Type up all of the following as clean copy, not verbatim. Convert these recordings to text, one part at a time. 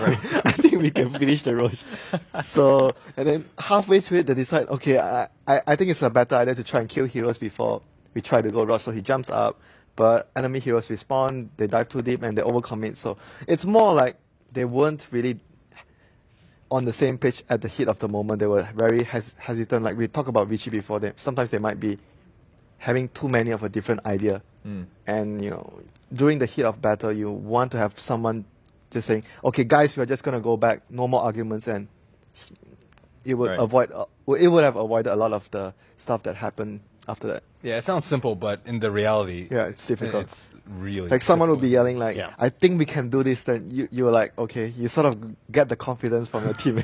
I think we can finish the Roche. So, and then halfway through it, they decide, okay, I think it's a better idea to try and kill heroes before we try to go Roche. So he jumps up, but enemy heroes respawn, they dive too deep, and they overcommit. So it's more like they weren't really on the same page at the heat of the moment. They were very hesitant. Like we talked about Vichy before, sometimes they might be having too many of a different idea. And, you know, during the heat of battle, you want to have someone just saying, okay, guys, we are just going to go back, no more arguments, and it would it would have avoided a lot of the stuff that happened after that. Yeah, it sounds simple, but in the reality, yeah, it's difficult. It's really like someone would be yelling like, yeah. I think we can do this, then you're like, okay, you sort of get the confidence from your team.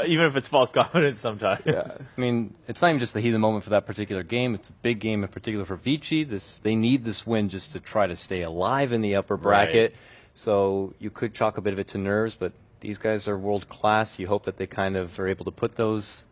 Even if it's false confidence sometimes. Yeah. I mean, it's not even just the heat of the moment for that particular game. It's a big game in particular for Vichy. They need this win just to try to stay alive in the upper bracket. Right. So you could chalk a bit of it to nerves, but these guys are world class. You hope that they kind of are able to put those,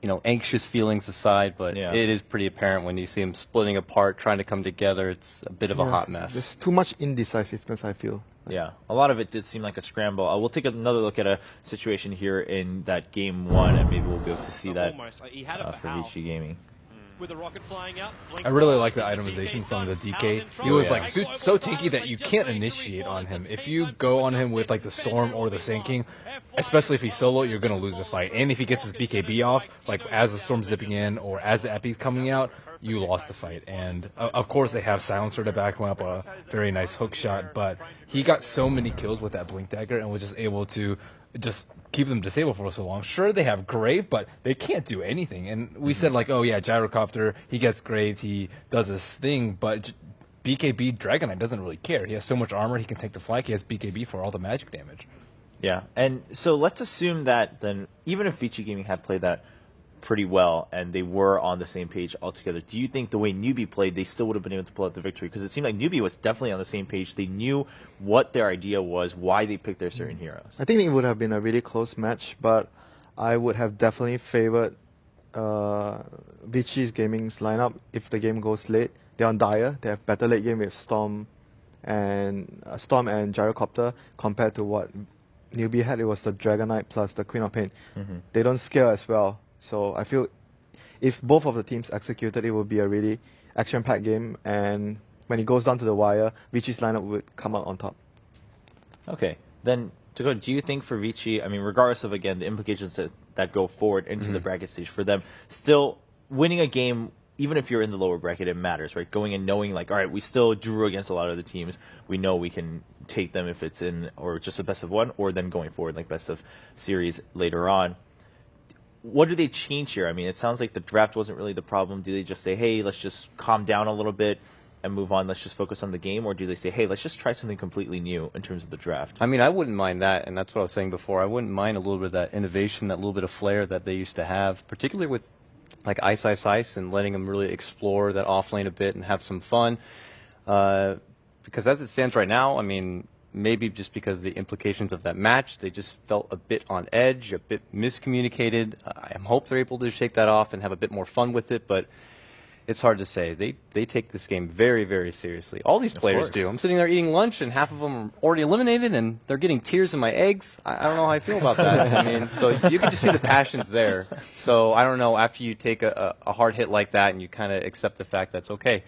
you know, anxious feelings aside. But it is pretty apparent when you see them splitting apart, trying to come together. It's a bit of a hot mess. There's too much indecisiveness, I feel. Yeah, a lot of it did seem like a scramble. We'll take another look at a situation here in that game one, and maybe we'll be able to see that for Vichy Gaming. With a rocket flying out, I really like the itemization from the DK. He was like so tanky that you can't initiate on him. If you go on him with like the Storm or the Sinking, especially if he's solo, you're going to lose the fight. And if he gets his BKB off, like as the Storm's zipping in or as the Epi's coming out, you lost the fight. And of course they have Silencer to back him up, a very nice hook shot, but he got so many kills with that Blink Dagger and was just able to just keep them disabled for so long. Sure, they have Grave, but they can't do anything. And we said, like, oh, yeah, Gyrocopter, he gets Graved, he does his thing, but BKB Dragon Knight doesn't really care. He has so much armor, he can take the flank, he has BKB for all the magic damage. Yeah, and so let's assume that then, even if Vichy Gaming had played that pretty well and they were on the same page altogether, do you think the way Newbie played, they still would have been able to pull out the victory? Because it seemed like Newbie was definitely on the same page. They knew what their idea was, why they picked their certain heroes. I think it would have been a really close match, but I would have definitely favored Vichy's Gaming's lineup if the game goes late. They're on Dire. They have better late game with Storm and Gyrocopter compared to what Newbie had. It was the Dragon Knight plus the Queen of Pain. They don't scale as well. So I feel if both of the teams executed, it would be a really action-packed game. And when it goes down to the wire, Vichy's lineup would come out on top. Okay. Then, do you think for Vichy, I mean, regardless of, again, the implications that go forward into the bracket stage, for them, still winning a game, even if you're in the lower bracket, it matters, right? Going and knowing, like, all right, we still drew against a lot of the teams. We know we can take them if it's in, or just a best of one, or then going forward, like best of series later on. What do they change here? I mean, it sounds like the draft wasn't really the problem. Do they just say, hey, let's just calm down a little bit and move on, let's just focus on the game? Or do they say, hey, let's just try something completely new in terms of the draft? I mean, I wouldn't mind that, and that's what I was saying before. I wouldn't mind a little bit of that innovation, that little bit of flair that they used to have, particularly with like Ice Ice Ice and letting them really explore that off lane a bit and have some fun. Because as it stands right now, I mean, maybe just because of the implications of that match, they just felt a bit on edge, a bit miscommunicated. I hope they're able to shake that off and have a bit more fun with it, but it's hard to say. They take this game very, very seriously. All these players do. I'm sitting there eating lunch, and half of them are already eliminated, and they're getting tears in my eggs. I don't know how I feel about that. I mean, so you can just see the passions there. So I don't know, after you take a hard hit like that and you kind of accept the fact that's okay,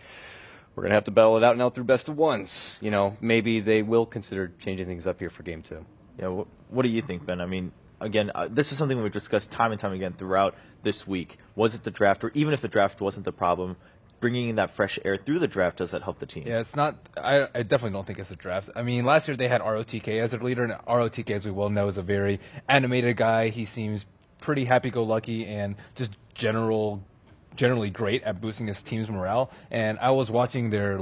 we're going to have to battle it out now through best of ones. You know, maybe they will consider changing things up here for game two. Yeah, what do you think, Ben? I mean, again, this is something we've discussed time and time again throughout this week. Was it the draft, or even if the draft wasn't the problem, bringing in that fresh air through the draft, does that help the team? Yeah, it's not. I definitely don't think it's a draft. I mean, last year they had ROTK as their leader, and ROTK, as we well know, is a very animated guy. He seems pretty happy-go-lucky and just generally great at boosting his team's morale. And I was watching their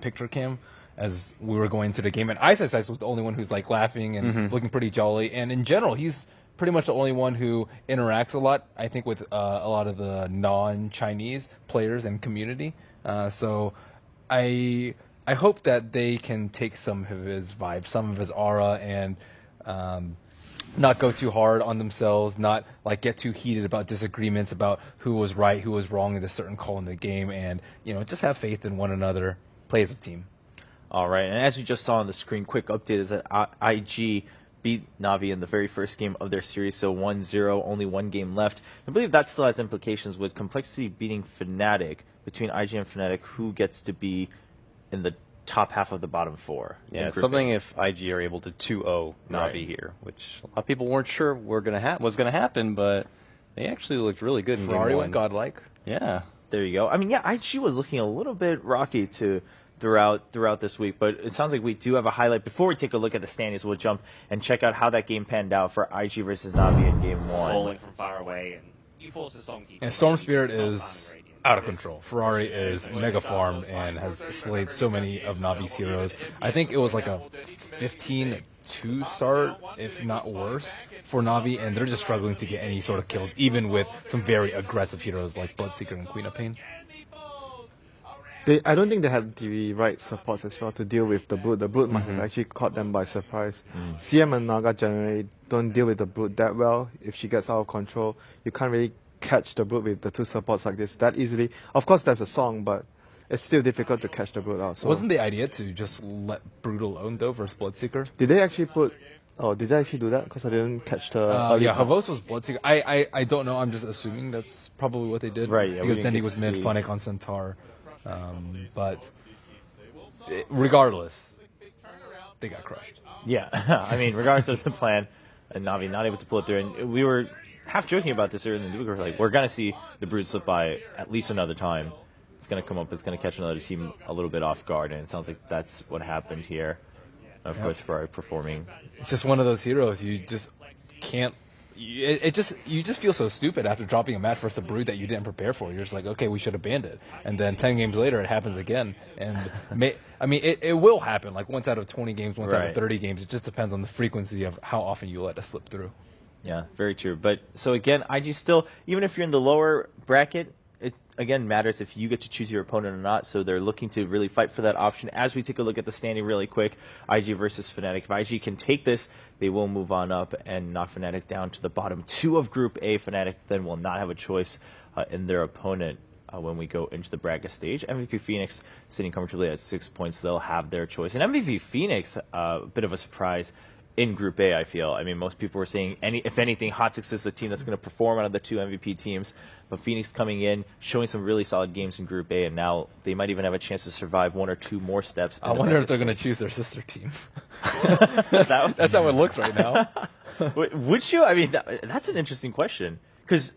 picture cam as we were going to the game, and Ice Ice Ice was the only one who's like laughing and looking pretty jolly. And in general, he's pretty much the only one who interacts a lot, I think, with a lot of the non-Chinese players and community. So I hope that they can take some of his vibe, some of his aura, and not go too hard on themselves, not like get too heated about disagreements about who was right, who was wrong in a certain call in the game, and just have faith in one another, play as a team. All right, and as you just saw on the screen, quick update is that IG beat Na'Vi in the very first game of their series, so 1-0, only one game left. I believe that still has implications with Complexity beating Fnatic. Between IG and Fnatic, who gets to be in the top half of the bottom four? Yeah, something if IG are able to 2-0 Na'Vi here, which a lot of people weren't sure was going to happen, but they actually looked really good in Ferrari game went one. godlike. Yeah. There you go. I mean, yeah, IG was looking a little bit rocky throughout this week, but it sounds like we do have a highlight. Before we take a look at the standings, we'll jump and check out how that game panned out for IG versus Na'Vi in game one. Bowling from far away, and you force a song team. And Storm Spirit is out of control. Ferrari is mega farmed and has slayed so many of Navi's heroes. I think it was like a 15-2 start, if not worse, for Na'Vi, and they're just struggling to get any sort of kills, even with some very aggressive heroes like Bloodseeker and Queen of Pain. I don't think they had the right supports as well to deal with the Brood. The Brood might have actually caught them by surprise. CM and Naga generally don't deal with the Brood that well. If she gets out of control, you can't really catch the Brood with the two supports like this that easily. Of course, there's a song, but it's still difficult to catch the Brood out. So Wasn't the idea to just let Brood alone, though, versus Bloodseeker? did they actually put... Oh, did they actually do that? Because I didn't catch the... early Yeah, part. Havos was Bloodseeker. I don't know. I'm just assuming that's probably what they did. Right, yeah, we because didn't then he get was to mid see. Funnic on Centaur. But regardless, they got crushed. Yeah, I mean, regardless of the plan, Na'Vi not able to pull it through. And we were half joking about this earlier in the week. We were like, we're going to see the Brood slip by at least another time. It's going to come up. It's going to catch another team a little bit off guard. And it sounds like that's what happened here. Of course, Ferrari performing. It's just one of those heroes you just can't. You just feel so stupid after dropping a match versus a Brood that you didn't prepare for. You're just like, okay, we should have banned it. And then 10 games later, it happens again. And it will happen like once out of 20 games, once out of 30 games. It just depends on the frequency of how often you let it slip through. Yeah, very true. But so again, IG still, even if you're in the lower bracket, it again matters if you get to choose your opponent or not. So they're looking to really fight for that option. As we take a look at the standing really quick, IG versus Fnatic. If IG can take this, they will move on up and knock Fnatic down to the bottom two of Group A. Fnatic then will not have a choice in their opponent when we go into the bracket stage. MVP Phoenix sitting comfortably at 6 points. They'll have their choice. And MVP Phoenix, a bit of a surprise in Group A, I feel. I mean, most people were saying, if anything, Hot Six is the team that's going to perform out of the two MVP teams. But Phoenix coming in, showing some really solid games in Group A, and now they might even have a chance to survive one or two more steps. I wonder if they're going to choose their sister team. That's how it looks right now. Would you? I mean, that's an interesting question. Because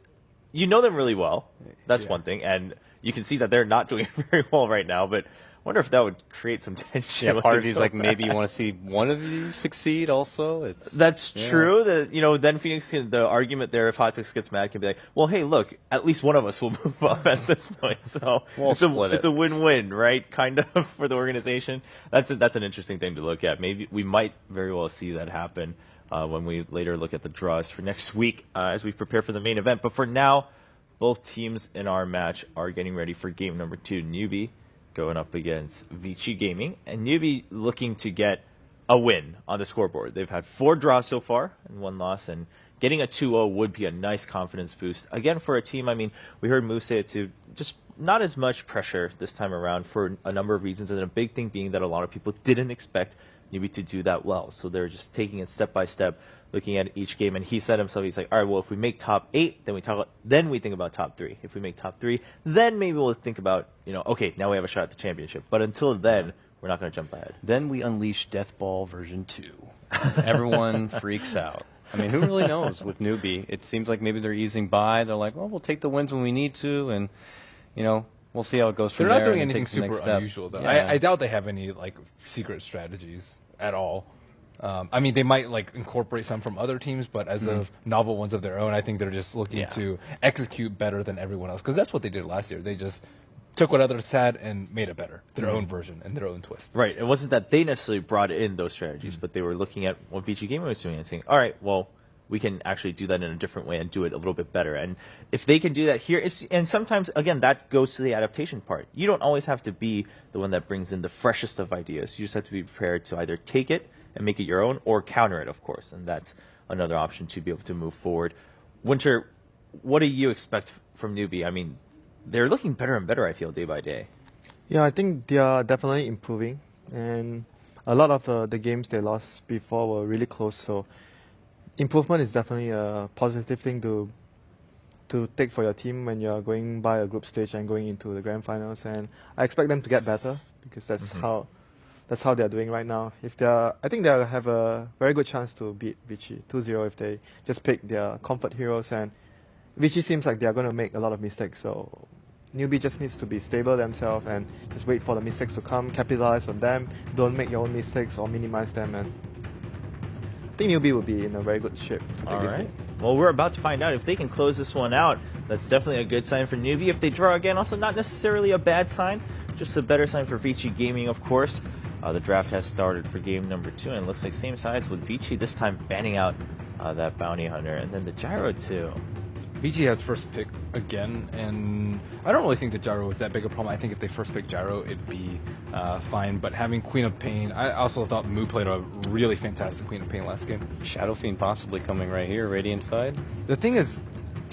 you know them really well. That's one thing. And you can see that they're not doing very well right now. But I wonder if that would create some tension. Yeah, part of you is like, maybe you want to see one of you succeed also. That's true. Then Phoenix the argument there, if Hot Six gets mad, can be like, well, hey, look, at least one of us will move up at this point. So it's a win-win, right? Kind of for the organization. That's an interesting thing to look at. Maybe we might very well see that happen when we later look at the draws for next week as we prepare for the main event. But for now, both teams in our match are getting ready for game number 2. Newbie going up against Vici Gaming, and Newbie looking to get a win on the scoreboard. They've had 4 draws so far and 1 loss, and getting a 2-0 would be a nice confidence boost. Again, for a team, I mean, we heard Moose say it too, just not as much pressure this time around for a number of reasons, and a big thing being that a lot of people didn't expect Newbie to do that well. So they're just taking it step by step, looking at each game, and he said himself, he's like, all right, well, if we make top 8, then we think about top 3. If we make top 3, then maybe we'll think about, okay, now we have a shot at the championship. But until then, we're not going to jump ahead. Then we unleash Death Ball version 2. Everyone freaks out. I mean, who really knows with Newbie? It seems like maybe they're easing by. They're like, well, we'll take the wins when we need to, and, we'll see how it goes from there. They're not doing and anything take the next super step. unusual, though. Yeah. I doubt they have any secret strategies at all. I mean, they might incorporate some from other teams, but as of novel ones of their own, I think they're just looking to execute better than everyone else. Because that's what they did last year. They just took what others had and made it better, their own version and their own twist. Right. It wasn't that they necessarily brought in those strategies, but they were looking at what VG Gaming was doing and saying, all right, well, we can actually do that in a different way and do it a little bit better. And if they can do that here, and sometimes, again, that goes to the adaptation part. You don't always have to be the one that brings in the freshest of ideas. You just have to be prepared to either take it and make it your own, or counter it, of course. And that's another option to be able to move forward. Winter, what do you expect from Newbie? I mean, they're looking better and better, I feel, day by day. Yeah, I think they are definitely improving. and a lot of the games they lost before were really close. So improvement is definitely a positive thing to take for your team when you're going by a group stage and going into the grand finals. And I expect them to get better because that's how they're doing right now. I think they'll have a very good chance to beat Vichy 2-0 if they just pick their comfort heroes. And Vichy seems like they're going to make a lot of mistakes. So newbie just needs to be stable themselves and just wait for the mistakes to come, capitalize on them, don't make your own mistakes or minimize them. And I think newbie will be in a very good shape to take All this right. game. Well, we're about to find out if they can close this one out. That's definitely a good sign for newbie. If they draw again, also not necessarily a bad sign, just a better sign for Vichy Gaming, of course. The draft has started for game number 2, and it looks like same sides with Vichy, this time banning out that bounty hunter, and then the gyro too. Vichy has first pick again, and I don't really think the gyro was that big a problem. I think if they first pick gyro, it'd be fine. But having Queen of Pain, I also thought Moo played a really fantastic Queen of Pain last game. Shadow Fiend possibly coming right here, Radiant side. The thing is,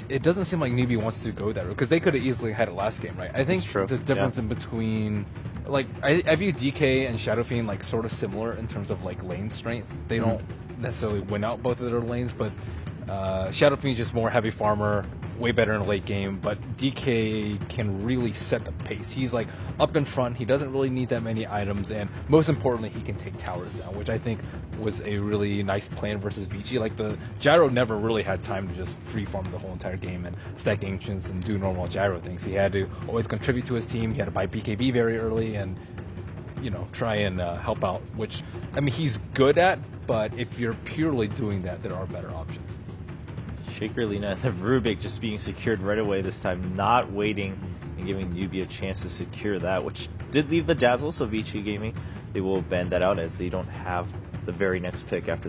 it doesn't seem like newbie wants to go that route because they could have easily had it last game, right? I think That's true. the difference in between, like, I view DK and Shadow Fiend like sort of similar in terms of like lane strength. They don't necessarily win out both of their lanes, but Shadow Fiend's just more heavy farmer, way better in a late game, but DK can really set the pace. He's like up in front, he doesn't really need that many items, and most importantly, he can take towers down, which I think was a really nice plan versus Vichy. Like, the gyro never really had time to just free farm the whole entire game and stack ancients and do normal gyro things. He had to always contribute to his team, he had to buy BKB very early and, you know, try and help out, which, I mean, he's good at, but if you're purely doing that, there are better options. Shaker Lina and the Rubik just being secured right away this time, not waiting and giving newbie a chance to secure that, which did leave the Dazzle, so Vichy Gaming, they will band that out as they don't have the very next pick after this.